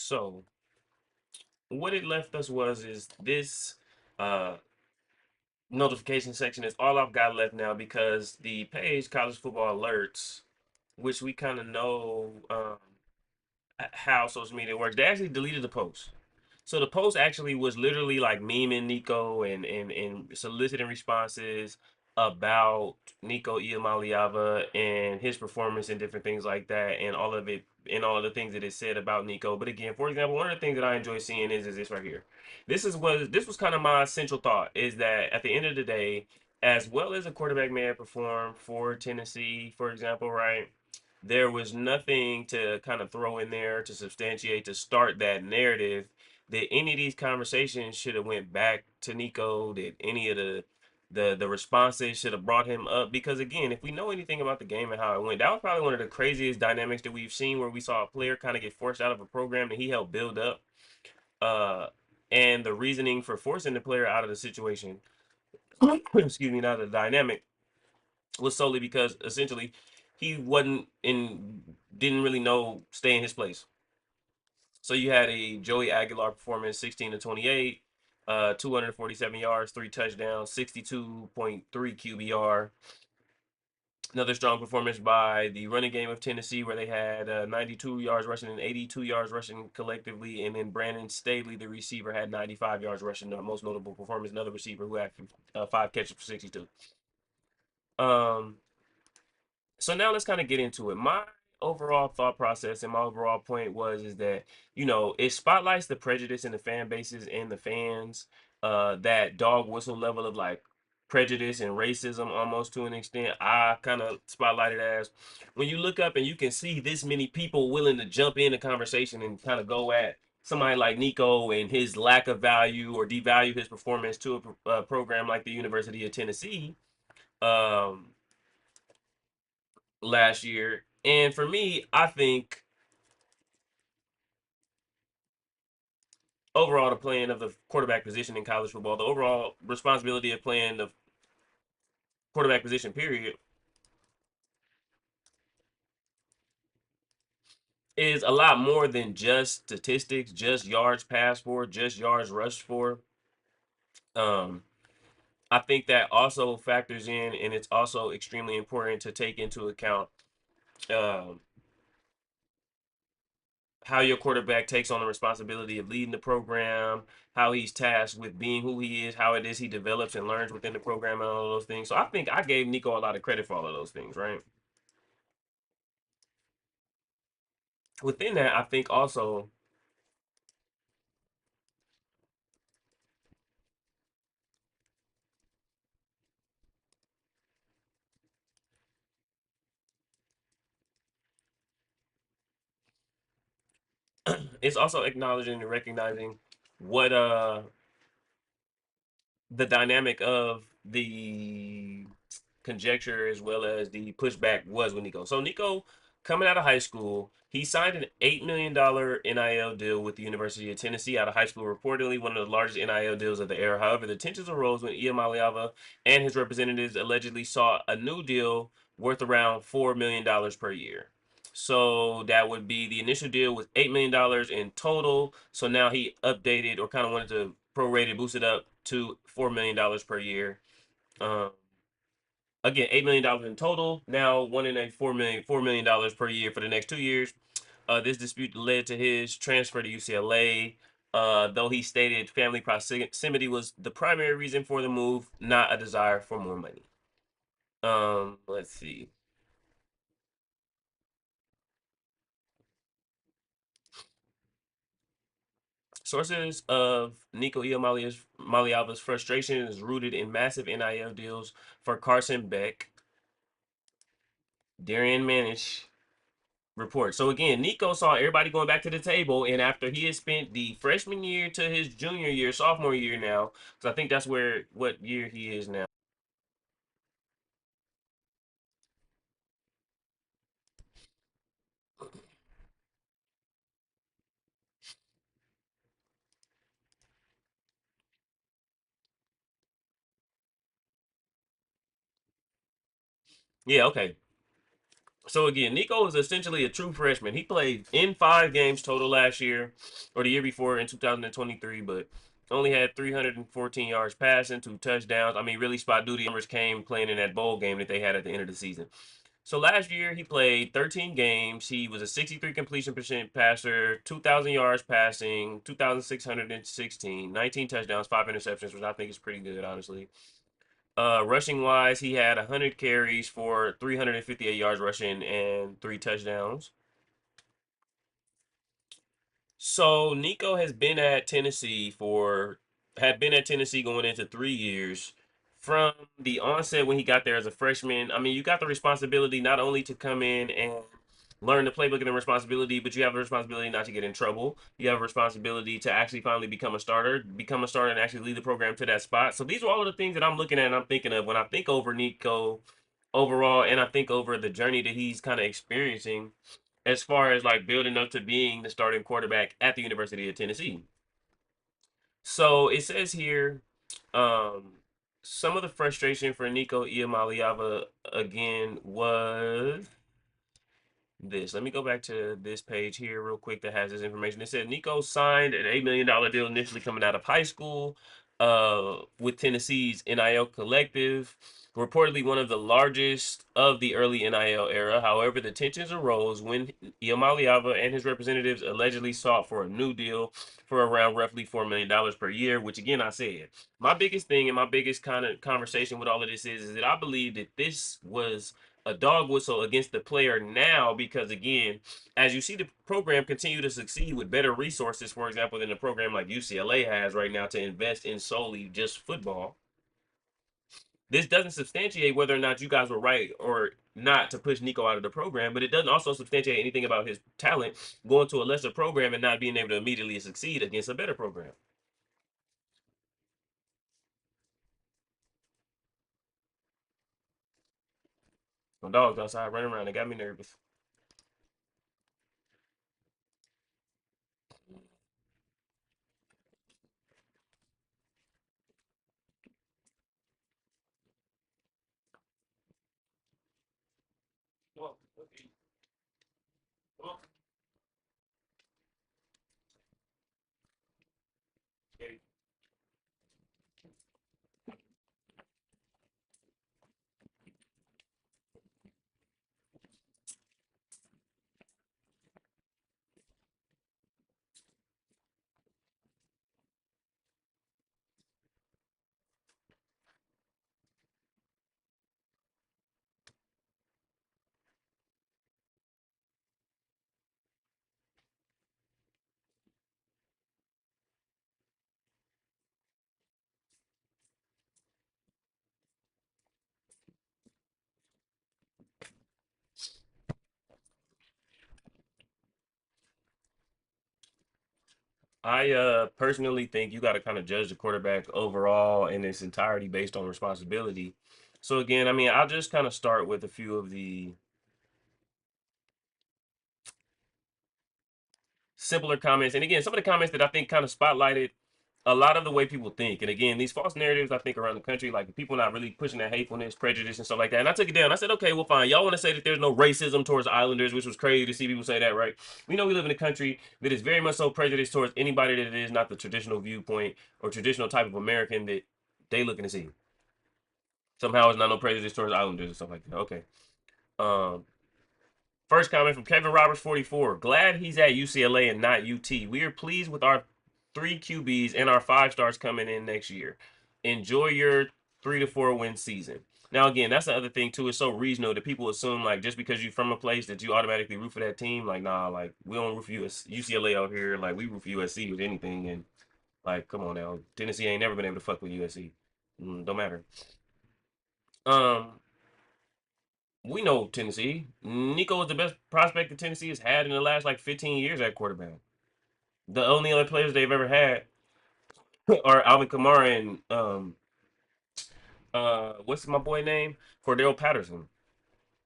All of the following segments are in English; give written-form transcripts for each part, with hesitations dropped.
So what it left us was is this uh notification section is all I've got left now because the page college football alerts, which we kind of know how social media works, they actually deleted the post. So the post actually was literally like memeing Nico and soliciting responses about Nico Iamaliava and his performance and different things like that and all of it and all of the things that it said about Nico. But again, for example, one of the things that I enjoy seeing is this right here. This was kind of my central thought is that at the end of the day, as well as a quarterback may have performed for Tennessee, for example, right? There was nothing to kind of throw in there to substantiate to start that narrative that any of these conversations should have went back to Nico, that any of the responses should have brought him up. Because again, if we know anything about the game and how it went, that was probably one of the craziest dynamics that we've seen where we saw a player kind of get forced out of a program that he helped build up. Uh and the reasoning for forcing the player out of the situation, excuse me, out of the dynamic was solely because essentially he wasn't in didn't really know stay in his place. So you had a Joey Aguilar performance, 16 to 28, 247 yards, three touchdowns, 62.3 QBR. Another strong performance by the running game of Tennessee, where they had 92 yards rushing and 82 yards rushing collectively. And then Brandon Staley, the receiver, had 95 yards rushing, the most notable performance. Another receiver who had five catches for 62. Um, so now let's kind of get into it. My overall thought process and my overall point was is that it spotlights the prejudice in the fan bases and the fans, that dog whistle level of like prejudice and racism almost to an extent. I kind of spotlighted as when you look up and you can see this many people willing to jump in the conversation and kind of go at somebody like Nico and his lack of value or devalue his performance to a program like the University of Tennessee. Um, Last year. And for me, I think overall the playing of the quarterback position in college football, the overall responsibility of playing the quarterback position, period, is a lot more than just statistics, just yards passed for, just yards rushed for. Um, I think that also factors in, and it's also extremely important to take into account um, how your quarterback takes on the responsibility of leading the program, how he's tasked with being who he is, how it is he develops and learns within the program, and all of those things. So I think I gave Nico a lot of credit for all of those things, right? Within that, I think also it's also acknowledging and recognizing what the dynamic of the conjecture as well as the pushback was with Nico. So Nico, coming out of high school, he signed an $8 million NIL deal with the University of Tennessee out of high school, reportedly one of the largest NIL deals of the era. However, the tensions arose when Ian Maliava and his representatives allegedly sought a new deal worth around $4 million per year. So that would be the initial deal was $8 million in total. So now he updated or kind of wanted to prorate it, boost it up to $4 million per year. Um, Again, $8 million in total. Now wanting a $4 million per year for the next 2 years. This dispute led to his transfer to UCLA. Though he stated family proximity was the primary reason for the move, not a desire for more money. Let's see. Sources of Nico Maliava's frustration is rooted in massive NIL deals for Carson Beck, Darian Manish, report. So again, Nico saw everybody going back to the table, and after he had spent the freshman year to his junior year, sophomore year now, because I think that's where what year he is now. Yeah, okay. So again, Nico is essentially a true freshman. He played in 5 games total last year, or the year before in 2023, but only had 314 yards passing, 2 touchdowns. I mean, really, spot duty numbers came playing in that bowl game that they had at the end of the season. So last year he played 13 games. He was a 63 completion percent passer, 2,000 yards passing, 2,616, 19 touchdowns, 5 interceptions, which I think is pretty good, honestly. Rushing wise, he had 100 carries for 358 yards rushing and 3 touchdowns. So Nico has been at Tennessee for had been at Tennessee going into 3 years. From the onset when he got there as a freshman, I mean, you got the responsibility not only to come in and learn the playbook and the responsibility, but you have a responsibility not to get in trouble. You have a responsibility to actually finally become a starter and actually lead the program to that spot. So these are all of the things that I'm looking at and I'm thinking of when I think over Nico overall, and I think over the journey that he's kind of experiencing as far as like building up to being the starting quarterback at the University of Tennessee. So it says here, um, some of the frustration for Nico Iamaleava again was this. Let me go back to this page here real quick that has this information. It said Nico signed an $8 million deal initially coming out of high school with Tennessee's NIL collective, reportedly one of the largest of the early NIL era. However, the tensions arose when Iamaleava and his representatives allegedly sought for a new deal for around roughly $4 million per year, which again I said. My biggest thing and my biggest kind of conversation with all of this is that I believe that this was a dog whistle against the player now because again, as you see the program continue to succeed with better resources, for example, than a program like UCLA has right now to invest in solely just football. This doesn't substantiate whether or not you guys were right or not to push Nico out of the program, but it doesn't also substantiate anything about his talent going to a lesser program and not being able to immediately succeed against a better program. My dogs outside running around, they got me nervous. Well, okay. Well, okay. I personally think you got to kind of judge the quarterback overall in its entirety based on responsibility. So again, I mean, I'll just kind of start with a few of the simpler comments. And again, some of the comments that I think kind of spotlighted a lot of the way people think. And again, these false narratives I think around the country, like people not really pushing that hatefulness, prejudice, and stuff like that. And I took it down. I said, okay, well, fine. Y'all want to say that there's no racism towards Islanders, which was crazy to see people say that, right? We know we live in a country that is very much so prejudiced towards anybody that is not the traditional viewpoint or traditional type of American that they looking to see. Somehow it's not no prejudice towards Islanders and stuff like that. Okay. Um, First comment from Kevin Roberts 44. Glad he's at UCLA and not UT. We are pleased with our three QBs and our 5 stars coming in next year. Enjoy your 3 to 4 win season. Now again, that's the other thing too. It's so regional that people assume like just because you're from a place that you automatically root for that team. Like nah, like we don't root for UCLA out here. Like we root for USC with anything. And like come on now, Tennessee ain't never been able to fuck with USC. Don't matter. Um, we know Tennessee. Nico is the best prospect that Tennessee has had in the last like 15 years at quarterback. The only other players they've ever had are Alvin Kamara and what's my boy name? Cordell Patterson.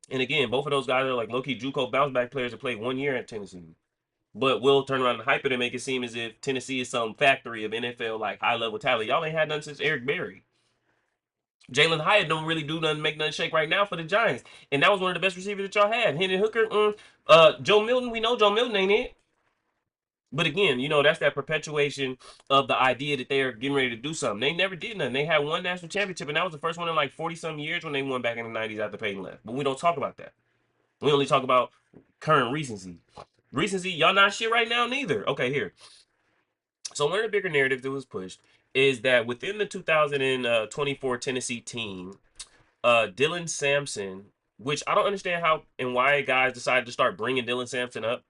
And again, both of those guys are like low-key JUCO bounce back players that played 1 year at Tennessee. But we'll turn around and hype it and make it seem as if Tennessee is some factory of NFL like high level talent. Y'all ain't had none since Eric Berry. Jalen Hyatt don't really do nothing, make nothing shake right now for the Giants, and that was one of the best receivers that y'all had. Hendon Hooker, Joe Milton. We know Joe Milton ain't it. But again, that's that perpetuation of the idea that they are getting ready to do something. They never did nothing. They had one national championship, and that was the first one in like 40 some years when they won back in the 90s after Peyton left. But we don't talk about that. We only talk about current recency. Recency, y'all not shit right now neither. Okay, here. So one of the bigger narratives that was pushed is that within the 2024 Tennessee team, Dylan Sampson, which I don't understand how and why guys decided to start bringing Dylan Sampson up.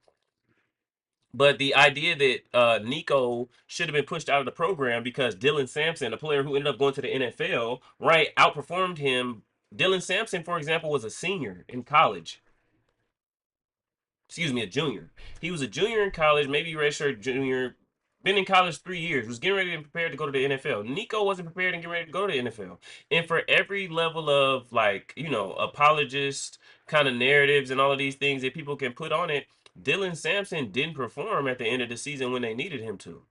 But the idea that Nico should have been pushed out of the program because Dylan Sampson, a player who ended up going to the NFL, right, outperformed him. Dylan Sampson, for example, was a senior in college. Excuse me, a junior. He was a junior in college, maybe redshirt junior. Been in college 3 years. Was getting ready and prepared to go to the NFL. Nico wasn't prepared and getting ready to go to the NFL. And for every level of like apologist kind of narratives and all of these things that people can put on it, Dylan Sampson didn't perform at the end of the season when they needed him to.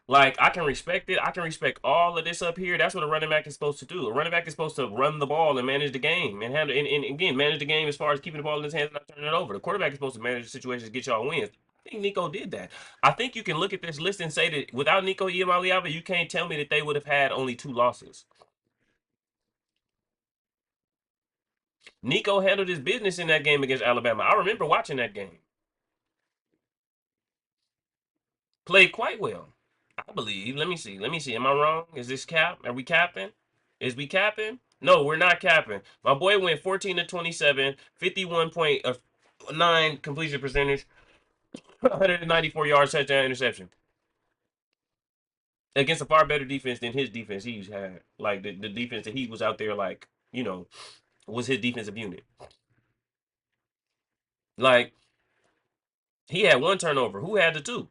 Like I can respect it. I can respect all of this up here. That's what a running back is supposed to do. A running back is supposed to run the ball and manage the game and handle and again manage the game as far as keeping the ball in his hands and not turning it over. The quarterback is supposed to manage the situations, get y'all wins. I think Nico did that. I think you can look at this list and say that without Nico Iamaleava, you can't tell me that they would have had only 2 losses. Nico handled his business in that game against Alabama. I remember watching that game. Played quite well. I believe. Let me see. Let me see. Am I wrong? Is this cap? Are we capping? Is we capping? No, we're not capping. My boy went 14 to 27, 51.9 completion percentage, 194 yards, touchdown, interception. Against a far better defense than his defense he's had. Like the defense that he was out there, like, was his defensive unit. Like, he had one turnover. Who had the two?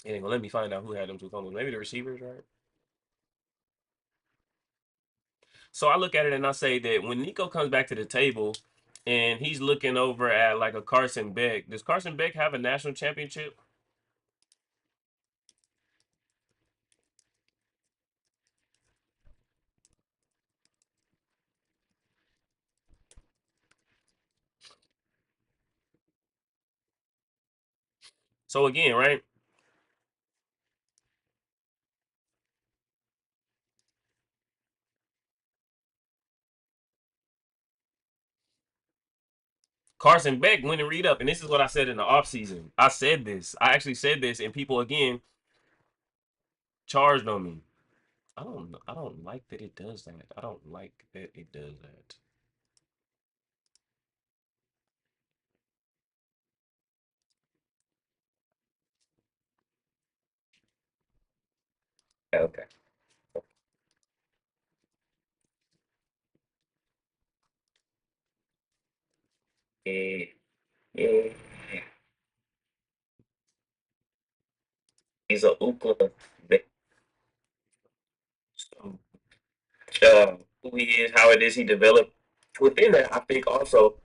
It ain't gonna let me find out who had them two fumbles. Maybe the receivers, right? So I look at it and I say that when Nico comes back to the table and he's looking over at like a Carson Beck, does Carson Beck have a national championship? So again, right? Carson Beck went and read up, and this is what I said in the offseason. I said this. I actually said this, and people again charged on me. I don't like that it does that. I don't like that it does that. Okay. Yeah, yeah. He's a Ookla. So, who he is, how it is he developed. Within that, I think also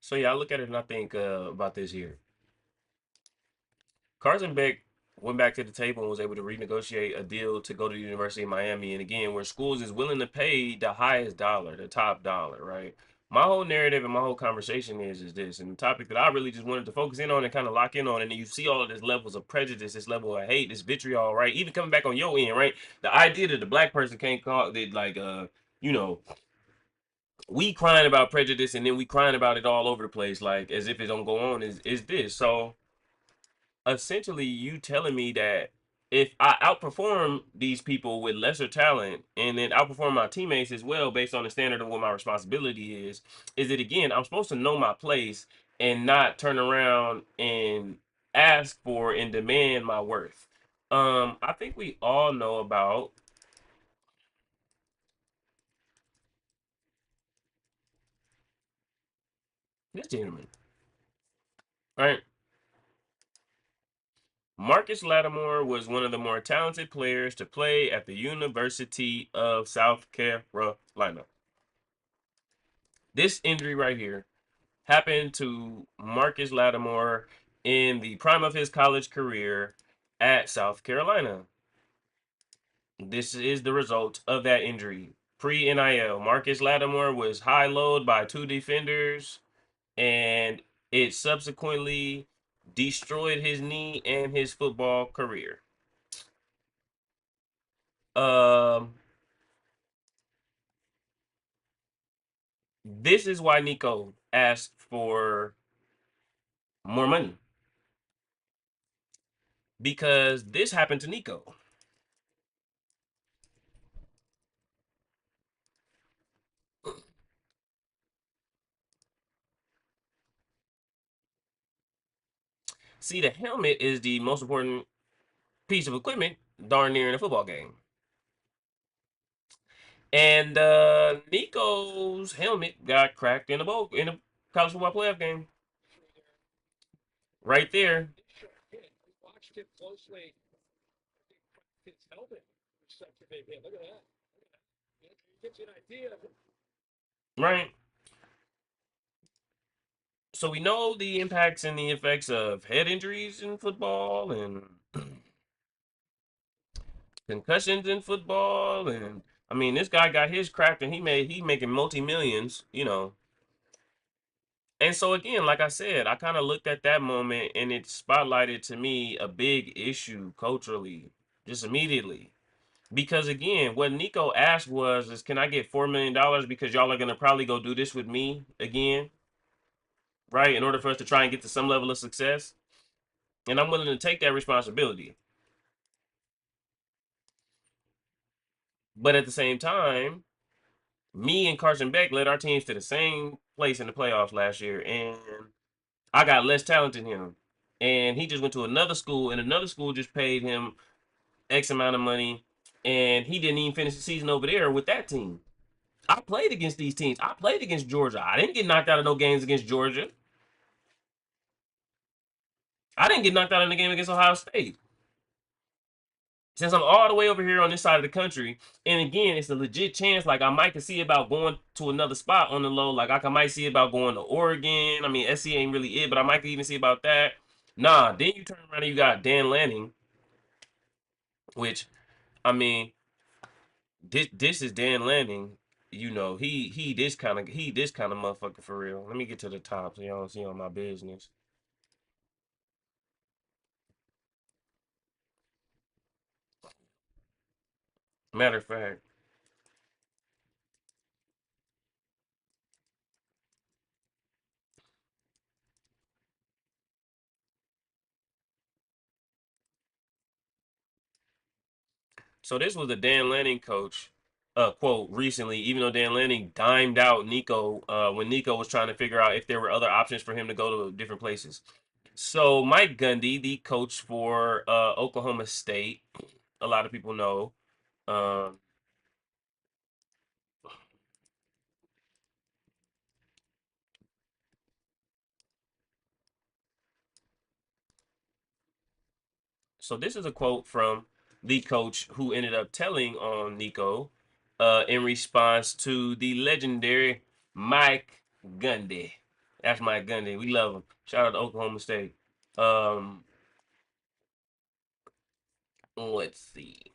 so yeah, I look at it and I think about this here. Carson Beck went back to the table and was able to renegotiate a deal to go to the University of Miami. And again, where schools is willing to pay the highest dollar, the top dollar, right? My whole narrative and my whole conversation is this, and the topic that I really just wanted to focus in on and kind of lock in on, and then you see all of this levels of prejudice, this level of hate, this vitriol, right? Even coming back on your end, right? The idea that the black person can't call that, like, you know, we crying about prejudice and then we crying about it all over the place, like as if it don't go on, is this. So essentially you telling me that if I outperform these people with lesser talent and then outperform my teammates as well based on the standard of what my responsibility is it again, I'm supposed to know my place and not turn around and ask for and demand my worth. I think we all know about this gentleman, right? Marcus Lattimore was one of the more talented players to play at the University of South Carolina. This injury right here happened to Marcus Lattimore in the prime of his college career at South Carolina. This is the result of that injury. Pre NIL, Marcus Lattimore was high load by two defenders, and it subsequently destroyed his knee and his football career. Um, this is why Nico asked for more money because this happened to Nico. See, the helmet is the most important piece of equipment darn near in a football game. And Nico's helmet got cracked in a college football playoff game. Right there. Right. So we know the impacts and the effects of head injuries in football and concussions in football and I mean this guy got his cracked and he making multi millions, you know. And so again, like I said, I kind of looked at that moment and it spotlighted to me a big issue culturally, just immediately. Because again, what Nico asked was, "Is can I get $4 million because y'all are gonna probably go do this with me again, right? In order for us to try and get to some level of success, and I'm willing to take that responsibility." But at the same time, me and Carson Beck led our teams to the same place in the playoffs last year, and I got less talent than him. And he just went to another school, and another school just paid him X amount of money, and he didn't even finish the season over there with that team. I played against these teams. I played against Georgia. I didn't get knocked out of no games against Georgia. I didn't get knocked out in the game against Ohio State. Since I'm all the way over here on this side of the country, and again, it's a legit chance. Like I might can see about going to another spot on the low. Like I might see about going to Oregon. I mean, SC ain't really it, but I might even see about that. Nah, then you turn around and you got Dan Lanning, which I mean, this is Dan Lanning. You know, he this kind of motherfucker for real. Let me get to the top so y'all don't see on my business. Matter of fact, so this was the Dan Lanning coach quote recently, even though Dan Lanning dimed out Nico when Nico was trying to figure out if there were other options for him to go to different places. So Mike Gundy, the coach for Oklahoma State, a lot of people know. Um, so this is a quote from the coach who ended up telling on Nico in response to the legendary Mike Gundy. That's Mike Gundy. We love him. Shout out to Oklahoma State. Um, let's see.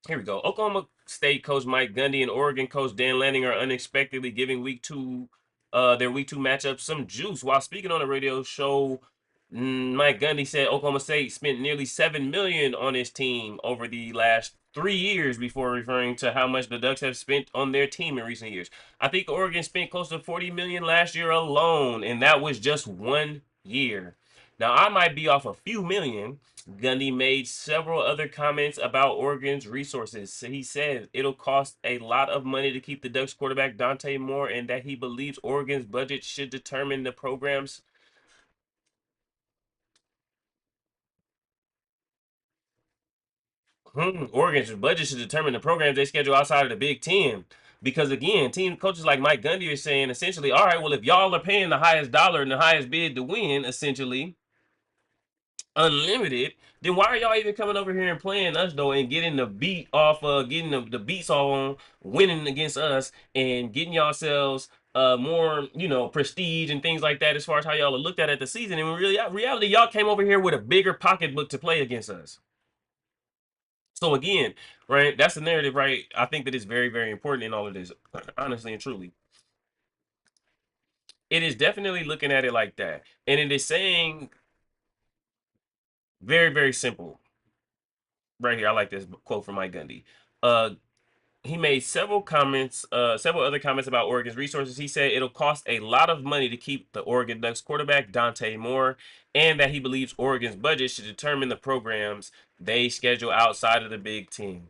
Here we go. Oklahoma State coach Mike Gundy and Oregon coach Dan Lanning are unexpectedly giving their week two matchup some juice. While speaking on a radio show, Mike Gundy said Oklahoma State spent nearly $7 million on his team over the last 3 years before referring to how much the Ducks have spent on their team in recent years. I think Oregon spent close to 40 million last year alone, and that was just 1 year. Now I might be off a few million. Gundy made several other comments about Oregon's resources. So he said it'll cost a lot of money to keep the Ducks quarterback Dante Moore, and that he believes Oregon's budget should determine the program's. Oregon's budget should determine the programs they schedule outside of the Big Ten. Because again, team coaches like Mike Gundy are saying essentially, all right, well, if y'all are paying the highest dollar and the highest bid to win, essentially unlimited, then why are y'all even coming over here and playing us though and getting the beat off getting the beats all on winning against us and getting yourselves more, prestige and things like that as far as how y'all are looked at the season. And really reality, y'all came over here with a bigger pocketbook to play against us. So again, right, that's the narrative, right? I think that it's very, very important in all of this, honestly and truly. It is definitely looking at it like that. And it is saying very, very simple. Right here, I like this quote from Mike Gundy. Uh he made several other comments about Oregon's resources. He said it'll cost a lot of money to keep the Oregon Ducks quarterback Dante Moore, and that he believes Oregon's budget should determine the programs they schedule outside of the Big Ten.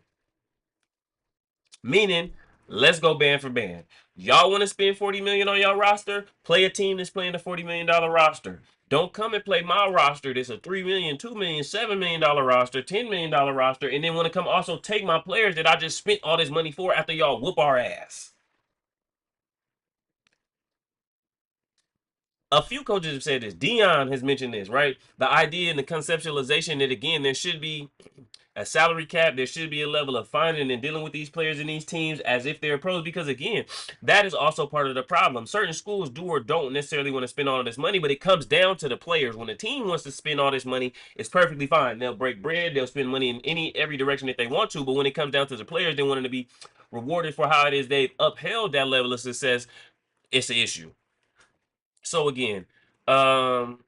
Meaning, let's go band for band. Y'all want to spend 40 million on y'all roster? Play a team that's playing the $40 million roster. Don't come and play my roster that's a 3 million, 2 million, $7 million roster, $10 million roster, and then want to come also take my players that I just spent all this money for after y'all whoop our ass. A few coaches have said this. Dion has mentioned this, right? The idea and the conceptualization that again there should be a salary cap. There should be a level of finding and dealing with these players and these teams as if they're pros. Because again, that is also part of the problem. Certain schools do or don't necessarily want to spend all this money, but it comes down to the players. When a team wants to spend all this money, it's perfectly fine. They'll break bread. They'll spend money in every direction that they want to. But when it comes down to the players, they want them to be rewarded for how it is they've upheld that level of success. It's an issue. So again, um,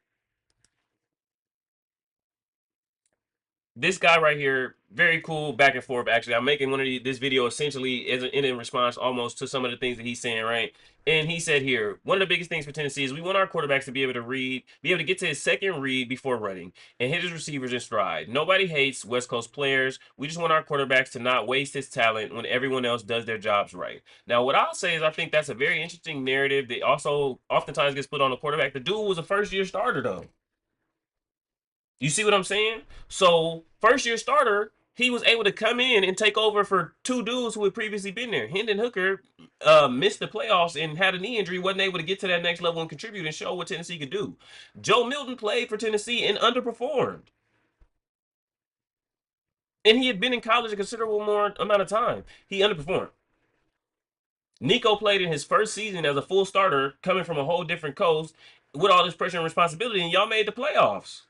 this guy right here, very cool back and forth. Actually, I'm making this video essentially as in response almost to some of the things that he's saying, right? And he said here, one of the biggest things for Tennessee is we want our quarterbacks to be able to read, be able to get to his second read before running, and hit his receivers in stride. Nobody hates West Coast players. We just want our quarterbacks to not waste his talent when everyone else does their jobs right. Now, what I'll say is I think that's a very interesting narrative that also oftentimes gets put on the quarterback. The dude was a first-year starter, though. You see what I'm saying? So first year starter, he was able to come in and take over for two dudes who had previously been there. Hendon Hooker missed the playoffs and had a knee injury, wasn't able to get to that next level and contribute and show what Tennessee could do. Joe Milton played for Tennessee and underperformed. And he had been in college a considerable more amount of time. He underperformed. Nico played in his first season as a full starter, coming from a whole different coast with all this pressure and responsibility, and y'all made the playoffs.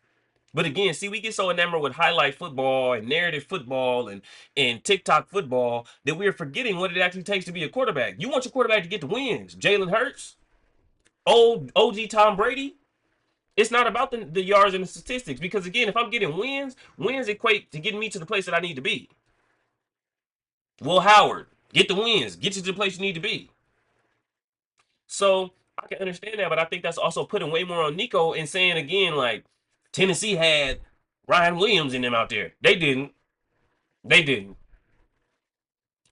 But again, see, we get so enamored with highlight football and narrative football and TikTok football that we're forgetting what it actually takes to be a quarterback. You want your quarterback to get the wins. Jalen Hurts, old OG Tom Brady. It's not about the yards and the statistics because again, if I'm getting wins, wins equate to getting me to the place that I need to be. Will Howard, get the wins, get you to the place you need to be. So I can understand that, but I think that's also putting way more on Nico and saying again, like Tennessee had Ryan Williams in them out there. They didn't. They didn't.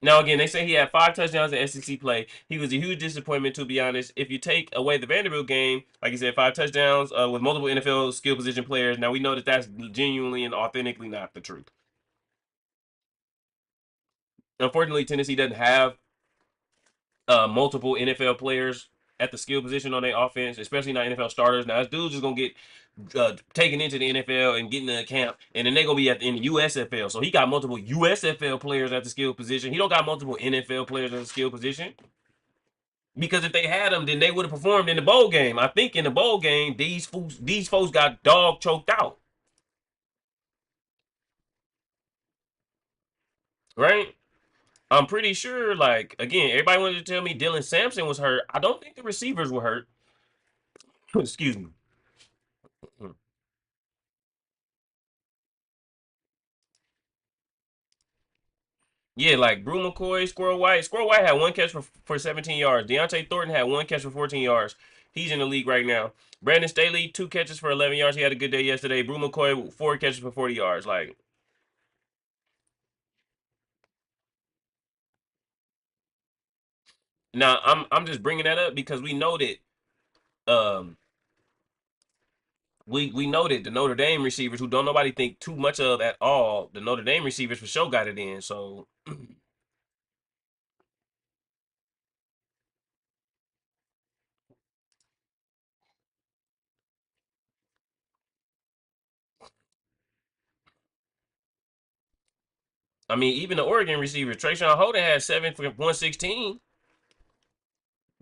Now again, they say he had 5 touchdowns in SEC play. He was a huge disappointment, to be honest. If you take away the Vanderbilt game, like you said, 5 touchdowns with multiple NFL skill position players. Now we know that that's genuinely and authentically not the truth. Unfortunately, Tennessee doesn't have multiple NFL players at the skill position on their offense, especially not NFL starters. Now, this dude's just gonna get taken into the NFL and get into the camp, and then they're gonna be in the USFL. So he got multiple USFL players at the skill position. He don't got multiple NFL players at the skill position. Because if they had them, then they would have performed in the bowl game. I think in the bowl game, these folks got dog choked out, right? I'm pretty sure. Like again, everybody wanted to tell me Dylan Sampson was hurt. I don't think the receivers were hurt. Excuse me. Yeah, like Brew McCoy, Squirrel White. Squirrel White had one catch for 17 yards. Deontay Thornton had one catch for 14 yards. He's in the league right now. Brandon Staley, two catches for 11 yards. He had a good day yesterday. Brew McCoy, four catches for 40 yards. Like, now I'm just bringing that up because we know that um we know that the Notre Dame receivers who don't nobody think too much of at all, the Notre Dame receivers for sure got it in. So I mean, even the Oregon receivers, Trayshawn Holden had seven for 116.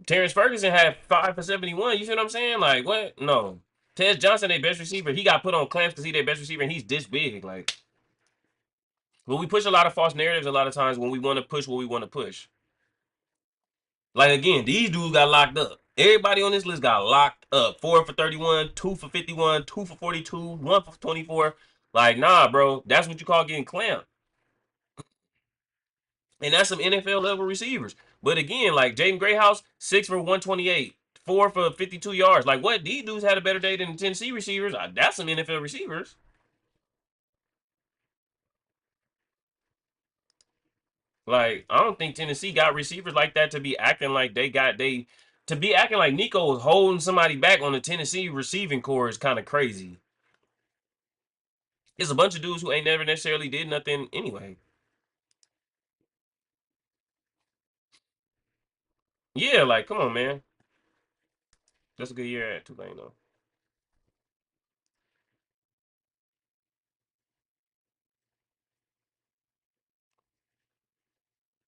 Terrence Ferguson had 5 for 71. You see what I'm saying? Like, what? No. Ted Johnson, their best receiver, he got put on clamps because he their best receiver and he's this big. Like, but we push a lot of false narratives a lot of times when we want to push what we want to push. Like again, these dudes got locked up. Everybody on this list got locked up. 4 for 31, 2 for 51, 2 for 42, 1 for 24. Like, nah, bro. That's what you call getting clamped. And that's some NFL level receivers. But again, like Jaden Greyhouse, 6 for 128, 4 for 52 yards. Like what? These dudes had a better day than the Tennessee receivers. That's some NFL receivers. Like I don't think Tennessee got receivers like that to be acting like they to be acting like Nico was holding somebody back on the Tennessee receiving core is kind of crazy. It's a bunch of dudes who ain't never necessarily did nothing anyway. Yeah, like come on, man. That's a good year at Tulane though.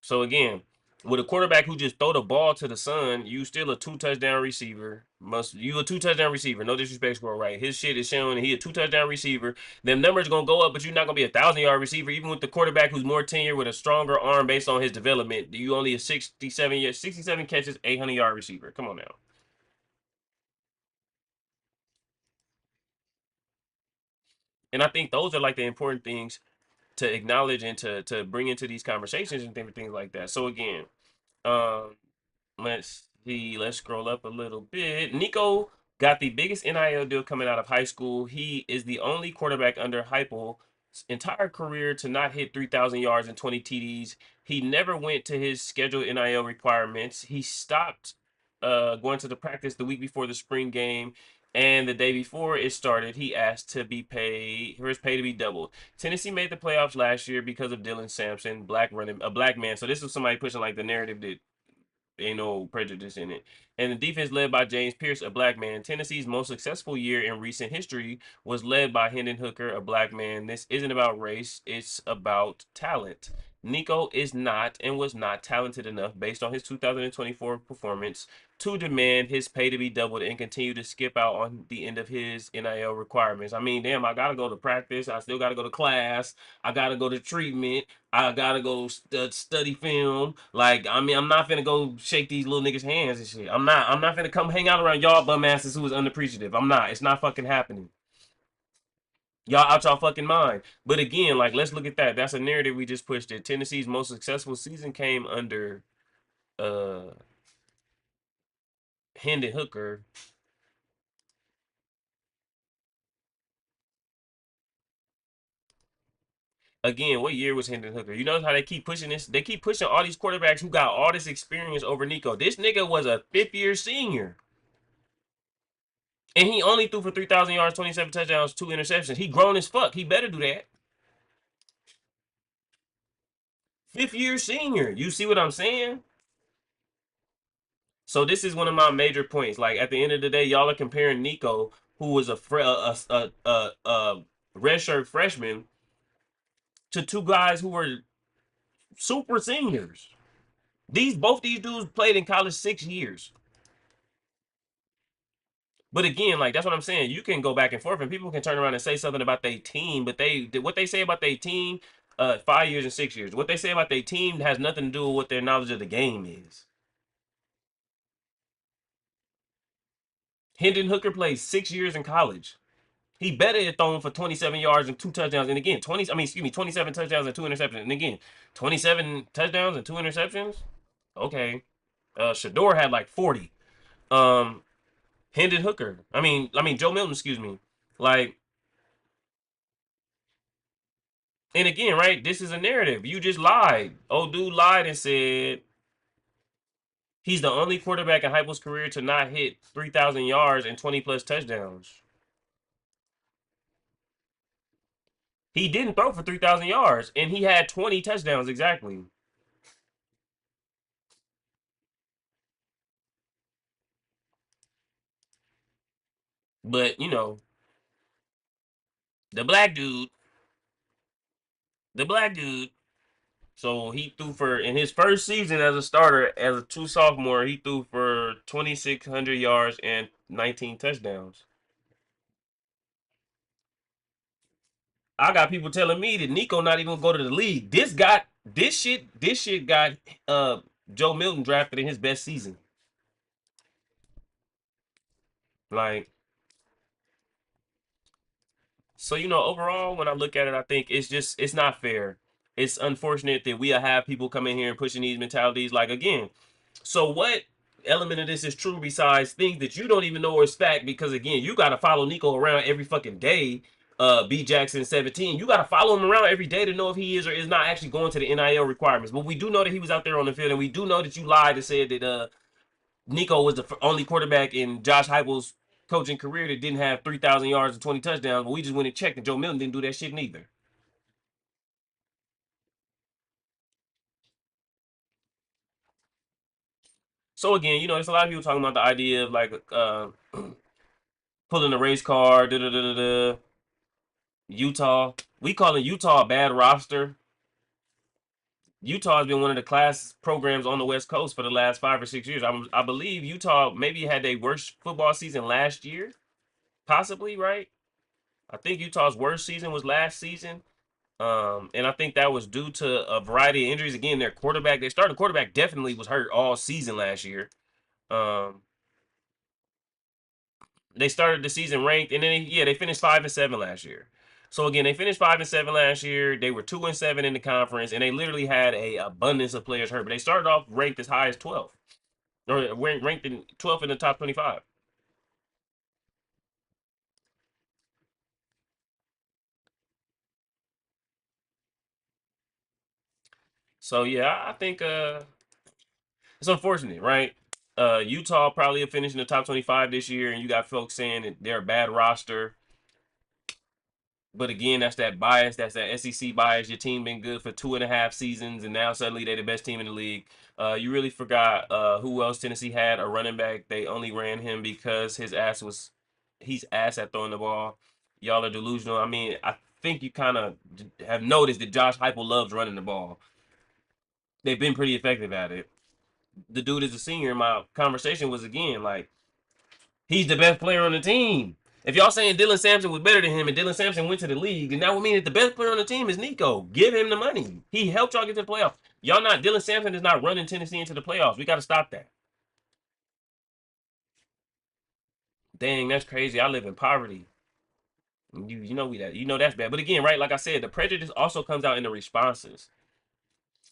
So again, with a quarterback who just throw the ball to the sun, you still a two touchdown receiver. Must you a two touchdown receiver? No disrespect, squirrel, right? His shit is showing he a two touchdown receiver. Them numbers gonna go up, but you're not gonna be a 1,000 yard receiver, even with the quarterback who's more tenure with a stronger arm based on his development. You only a 67 catches, 800 yard receiver. Come on now. And I think those are like the important things to acknowledge and to bring into these conversations and things like that. So again, um, let's see. Let's scroll up a little bit. Nico got the biggest NIL deal coming out of high school. He is the only quarterback under Heupel's entire career to not hit 3,000 yards and 20 TDs. He never went to his scheduled NIL requirements. He stopped going to the practice the week before the spring game. And the day before it started, he asked to be paid for his pay to be doubled. Tennessee made the playoffs last year because of Dylan Sampson, a black man. So this was somebody pushing like the narrative that ain't no prejudice in it. And the defense led by James Pierce, a black man. Tennessee's most successful year in recent history was led by Hendon Hooker, a black man. This isn't about race, it's about talent. Nico is not and was not talented enough based on his 2024 performance to demand his pay to be doubled and continue to skip out on the end of his NIL requirements. I mean, damn, I got to go to practice. I still got to go to class. I got to go to treatment. I gotta go study film. Like, I mean, I'm not finna go shake these little niggas' hands and shit. I'm not finna come hang out around y'all bum asses who is unappreciative. I'm not. It's not fucking happening. Y'all out y'all fucking mind. But again, like, let's look at that. That's a narrative we just pushed. It. Tennessee's most successful season came under uh Hendon Hooker. Again, what year was Hendon Hooker? You notice how they keep pushing this? They keep pushing all these quarterbacks who got all this experience over Nico. This nigga was a fifth-year senior. And he only threw for 3,000 yards, 27 touchdowns, two interceptions. He grown as fuck. He better do that. Fifth-year senior. You see what I'm saying? So this is one of my major points. Like at the end of the day, y'all are comparing Nico, who was a redshirt freshman, to two guys who were super seniors. These dudes played in college 6 years. But again, like that's what I'm saying. You can go back and forth, and people can turn around and say something about their team, but they what they say about their team, 5 years and 6 years. What they say about their team has nothing to do with what their knowledge of the game is. Hendon Hooker played 6 years in college. He better have thrown for 27 yards and two touchdowns. And again, 20. I mean, excuse me, 27 touchdowns and two interceptions. And again, 27 touchdowns and two interceptions. Okay. Shador had like 40. Um, Hendon Hooker. I mean Joe Milton. Excuse me. Like, and again, right? This is a narrative. You just lied. Old dude lied and said he's the only quarterback in Heupel's career to not hit 3,000 yards and 20 plus touchdowns. He didn't throw for 3,000 yards, and he had 20 touchdowns exactly. But the black dude, the black dude. So he threw for in his first season as a starter, as a true sophomore, he threw for 2,600 yards and 19 touchdowns. I got people telling me that Nico not even gonna go to the league. This shit got uh Joe Milton drafted in his best season. Like, so overall, when I look at it, I think it's not fair. It's unfortunate that we have people coming here and pushing these mentalities. Like, again, so what element of this is true besides things that you don't even know is fact? Because again, you got to follow Nico around every fucking day. B Jackson 17. You got to follow him around every day to know if he is or is not actually going to the NIL requirements. But we do know that he was out there on the field, and we do know that you lied and said that Nico was the only quarterback in Josh Heupel's coaching career that didn't have 3,000 yards and 20 touchdowns. But we just went and checked, and Joe Milton didn't do that shit neither. So again, there's a lot of people talking about the idea of like pulling a race car, da da da da da. Utah. We calling Utah a bad roster. Utah has been one of the class programs on the West Coast for the last 5 or 6 years. I believe Utah maybe had their worst football season last year, possibly, right? I think Utah's worst season was last season. And I think that was due to a variety of injuries. Again, their starting quarterback definitely was hurt all season last year. Um, they started the season ranked, and then they finished 5-7 last year. So again, they finished 5-7 last year. They were 2-7 in the conference, and they literally had a abundance of players hurt. But they started off ranked as high as 12th, or ranked in 12th in the top 25. So yeah, I think it's unfortunate, right? Utah probably will finish in the top 25 this year, and you got folks saying that they're a bad roster. But again, that's that bias. That's that SEC bias. Your team been good for 2.5 seasons, and now suddenly they're the best team in the league. You really forgot who else Tennessee had a running back. They only ran him because he's ass at throwing the ball. Y'all are delusional. I mean, I think you kind of have noticed that Josh Heupel loves running the ball. They've been pretty effective at it. The dude is a senior. My conversation was again like he's the best player on the team. If y'all saying Dylan Sampson was better than him and Dylan Sampson went to the league, then that would mean that the best player on the team is Nico. Give him the money. He helped y'all get to the playoffs. Y'all not Dylan Sampson is not running Tennessee into the playoffs. We got to stop that. Dang, that's crazy. I live in poverty. You know that's bad. But again, right? Like I said, the prejudice also comes out in the responses.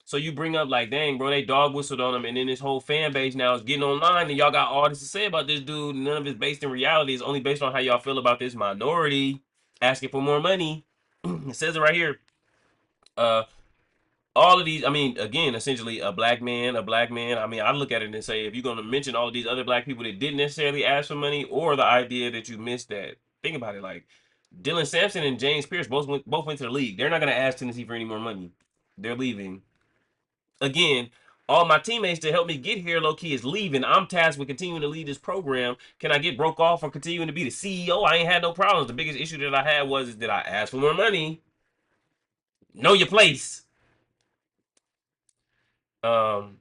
So you bring up like, dang, bro, they dog whistled on him, and then this whole fan base now is getting online, and y'all got all this to say about this dude. None of it's based in reality. It's only based on how y'all feel about this minority asking for more money. It says it right here. Uh, all of these, I mean, again, essentially a black man, a black man. I mean, I look at it and say, if you're gonna mention all of these other black people that didn't necessarily ask for money, or the idea that you missed that, think about it. Like Dylan Sampson and James Pierce both went to the league. They're not gonna ask Tennessee for any more money. They're leaving. Again, all my teammates to help me get here, low key, is leaving. I'm tasked with continuing to lead this program. Can I get broke off for continuing to be the CEO? I ain't had no problems. The biggest issue that I had was is that I asked for more money. Know your place. Um,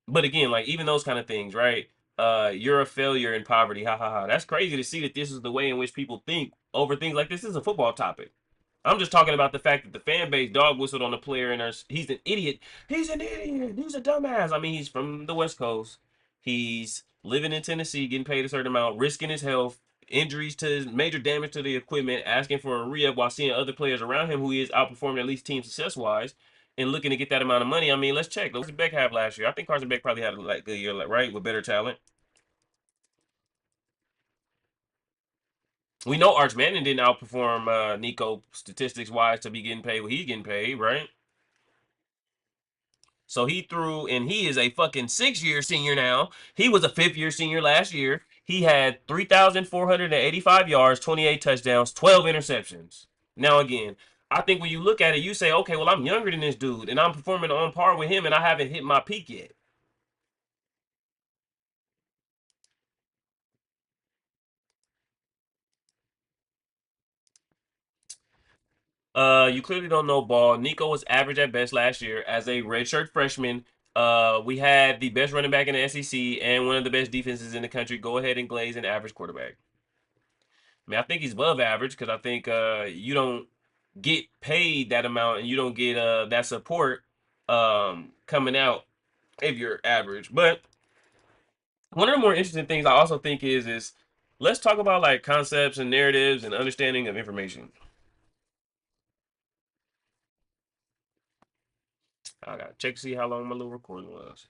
but again, like even those kind of things, right? You're a failure in poverty. Ha ha ha. That's crazy to see that this is the way in which people think over things like this. Is a football topic. I'm just talking about the fact that the fan base dog whistled on the player and he's an idiot. He's an idiot. He's a dumbass. I mean, he's from the West Coast. He's living in Tennessee, getting paid a certain amount, risking his health. injuries to his major damage to the equipment, asking for a re-up while seeing other players around him who he is outperforming at least team success wise, and looking to get that amount of money. I mean, let's check. Carson Beck have last year? I think Carson Beck probably had a like good year, like, right, with better talent. We know Arch Manning didn't outperform Nico statistics wise to be getting paid what he's getting paid, right? So he threw, and he is a fucking 6 year senior now. He was a 5th year senior last year. He had 3,485 yards, 28 touchdowns, 12 interceptions. Now, again, I think when you look at it, you say, okay, well, I'm younger than this dude, and I'm performing on par with him, and I haven't hit my peak yet. You clearly don't know ball. Nico was average at best last year as a redshirt freshman. We had the best running back in the SEC and one of the best defenses in the country. Go ahead and glaze an average quarterback. I mean, I think he's above average because I think you don't get paid that amount and you don't get that support coming out if you're average. But one of the more interesting things I also think is let's talk about like concepts and narratives and understanding of information. I gotta check to see how long my little recording was.